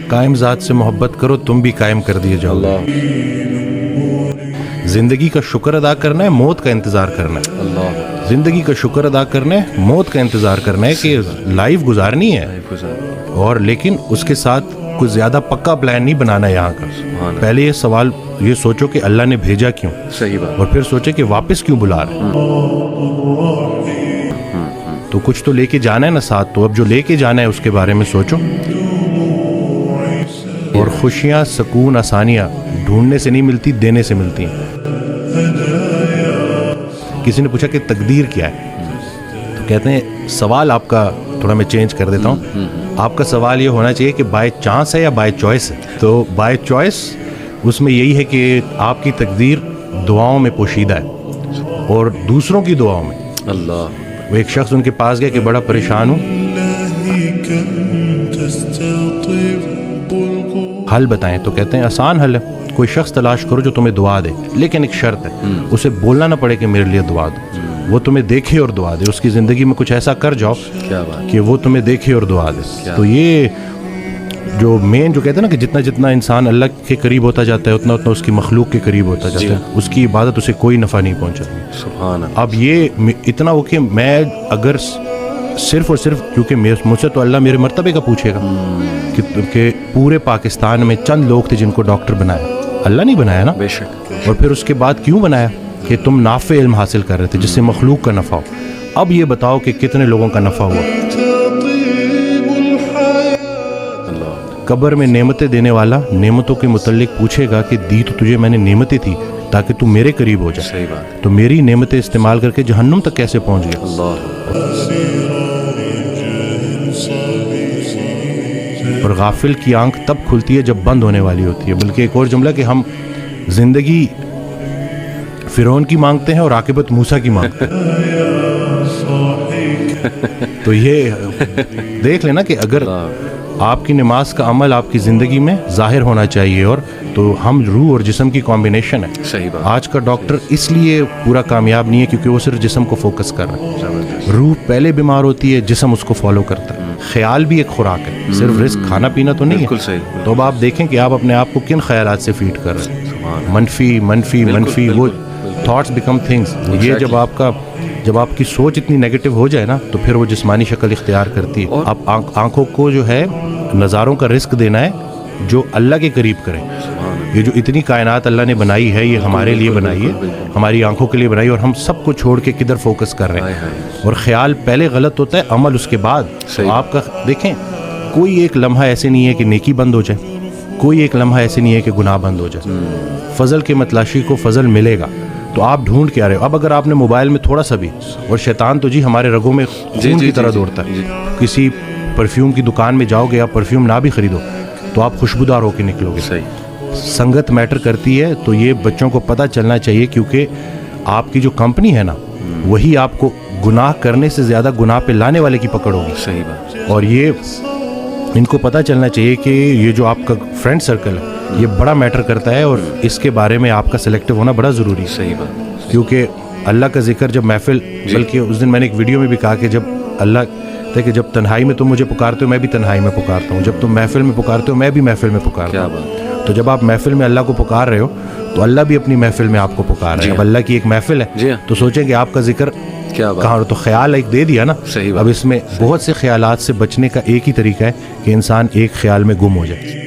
قائم ذات سے محبت کرو تم بھی قائم کر دیے جاؤ. زندگی کا شکر ادا کرنا ہے, موت کا انتظار کرنا ہے. زندگی کا شکر ادا کرنا ہے, موت کا انتظار کرنا ہے کہ لائف گزارنی ہے, اور لیکن اس کے ساتھ کوئی زیادہ پکا پلان نہیں بنانا ہے یہاں کا. پہلے یہ سوال یہ سوچو کہ اللہ نے بھیجا کیوں, صحیح بات, اور پھر سوچے کہ واپس کیوں بلا رہے. تو کچھ تو لے کے جانا ہے نا ساتھ, تو اب جو لے کے جانا ہے اس کے بارے میں سوچو. اور خوشیاں, سکون, آسانیاں ڈھونڈنے سے نہیں ملتی, دینے سے ملتی ہیں. کسی نے پوچھا کہ تقدیر کیا ہے, تو کہتے ہیں سوال آپ کا تھوڑا میں چینج کر دیتا ہوں. آپ کا سوال یہ ہونا چاہیے کہ بائی چانس ہے یا بائی چوائس ہے. تو بائی چوائس اس میں یہی ہے کہ آپ کی تقدیر دعاؤں میں پوشیدہ ہے اور دوسروں کی دعاؤں میں. اللہ, وہ ایک شخص ان کے پاس گیا کہ بڑا پریشان ہوں, حل بتائیں. تو کہتے ہیں آسان حل ہے, کوئی شخص تلاش کرو جو تمہیں دعا دے, لیکن ایک شرط ہے, اسے بولنا نہ پڑے کہ میرے لیے دعا دو, وہ تمہیں دیکھے اور دعا دے. اس کی زندگی میں کچھ ایسا کر جاؤ کہ وہ تمہیں دیکھے اور دعا دے. تو یہ جو مین جو کہتے ہیں نا کہ جتنا جتنا انسان اللہ کے قریب ہوتا جاتا ہے اتنا اتنا اس کی مخلوق کے قریب ہوتا جاتا ہے. اس کی عبادت اسے کوئی نفع نہیں پہنچا. سبحان اللہ. اب یہ اتنا ہو کہ میں اگر صرف اور صرف کیونکہ مجھ سے تو اللہ میرے مرتبے کا پوچھے گا کہ پورے پاکستان میں چند لوگ تھے جن کو ڈاکٹر بنایا, اللہ نہیں بنایا نا. بے شک. اور پھر اس کے بعد کیوں بنایا کہ تم نافع علم حاصل کر رہے تھے جس سے مخلوق کا نفع ہو. اب یہ بتاؤ کہ کتنے لوگوں کا نفع ہوا. قبر میں نعمتیں دینے والا نعمتوں کے متعلق پوچھے گا کہ دی تو تجھے میں نے نعمتیں تھی تاکہ تو میرے قریب ہو جائے. صحیح بات. تو میری نعمتیں استعمال کر کے جہنم تک کیسے پہنچ گیا. اللہ. اور غافل کی آنکھ تب کھلتی ہے جب بند ہونے والی ہوتی ہے. بلکہ ایک اور جملہ کہ ہم زندگی فرعون کی مانگتے ہیں اور عاقبت موسیٰ کی مانگتے ہیں. تو یہ دیکھ لینا کہ اگر آپ کی نماز کا عمل آپ کی زندگی میں ظاہر ہونا چاہیے, اور تو ہم روح اور جسم کی کمبینیشن ہے. صحیح بات. آج کا ڈاکٹر اس لیے پورا کامیاب نہیں ہے کیونکہ وہ صرف جسم کو فوکس کر رہا ہے. روح پہلے بیمار ہوتی ہے, جسم اس کو فالو کرتا ہے. خیال بھی ایک خوراک ہے, صرف رزق کھانا پینا تو نہیں ہے. بالکل صحیح. تو اب آپ دیکھیں کہ آپ اپنے آپ کو کن خیالات سے فیڈ کر رہے ہیں. منفی منفی منفی, وہ تھاٹس بیکم تھنگس. یہ جب آپ کی سوچ اتنی نیگیٹو ہو جائے نا تو پھر وہ جسمانی شکل اختیار کرتی ہے. اب آنکھوں کو جو ہے نظاروں کا رزق دینا ہے جو اللہ کے قریب کریں. یہ جو اتنی کائنات اللہ نے بنائی ہے یہ ہمارے لیے بنائی ہے, ہماری آنکھوں کے لیے بنائی, اور ہم سب کو چھوڑ کے کدھر فوکس کر رہے ہیں. اور خیال پہلے غلط ہوتا ہے, عمل اس کے بعد. تو آپ کا دیکھیں کوئی ایک لمحہ ایسے نہیں ہے کہ نیکی بند ہو جائے, کوئی ایک لمحہ ایسے نہیں ہے کہ گناہ بند ہو جائے. فضل کے متلاشی کو فضل ملے گا. تو آپ ڈھونڈ کے آ رہے ہو. اب اگر آپ نے موبائل میں تھوڑا سا بھی, اور شیطان تو جی ہمارے رگوں میں خون کی طرح دوڑتا ہے. کسی پرفیوم کی دکان میں جاؤ گے, آپ پرفیوم نہ بھی خریدو تو آپ خوشبودار ہو کے نکلو گے. صحیح. سنگت میٹر کرتی ہے. تو یہ بچوں کو پتہ چلنا چاہیے کیونکہ آپ کی جو کمپنی ہے نا وہی آپ کو گناہ کرنے سے زیادہ گناہ پہ لانے والے کی پکڑ ہوگی. صحیح بات. اور یہ ان کو پتہ چلنا چاہیے کہ یہ جو آپ کا فرینڈ سرکل ہے یہ بڑا میٹر کرتا ہے, اور اس کے بارے میں آپ کا سلیکٹیو ہونا بڑا ضروری ہے. صحیح بات. کیونکہ اللہ کا ذکر جب محفل, بلکہ اس دن میں نے ایک ویڈیو میں بھی کہا کہ جب اللہ کہ جب تنہائی میں تم مجھے پکارتے ہو میں بھی تنہائی میں پکارتا ہوں, جب تم محفل میں پکارتے ہو میں بھی محفل میں پکارتا ہوں. تو جب آپ محفل میں اللہ کو پکار رہے ہو تو اللہ بھی اپنی محفل میں آپ کو پکار رہا ہے. اب اللہ کی ایک محفل ہے تو سوچیں کہ آپ کا ذکر کہاں, تو خیال ایک دے دیا نا. اب اس میں بہت سے خیالات سے بچنے کا ایک ہی طریقہ ہے کہ انسان ایک خیال میں گم ہو جائے.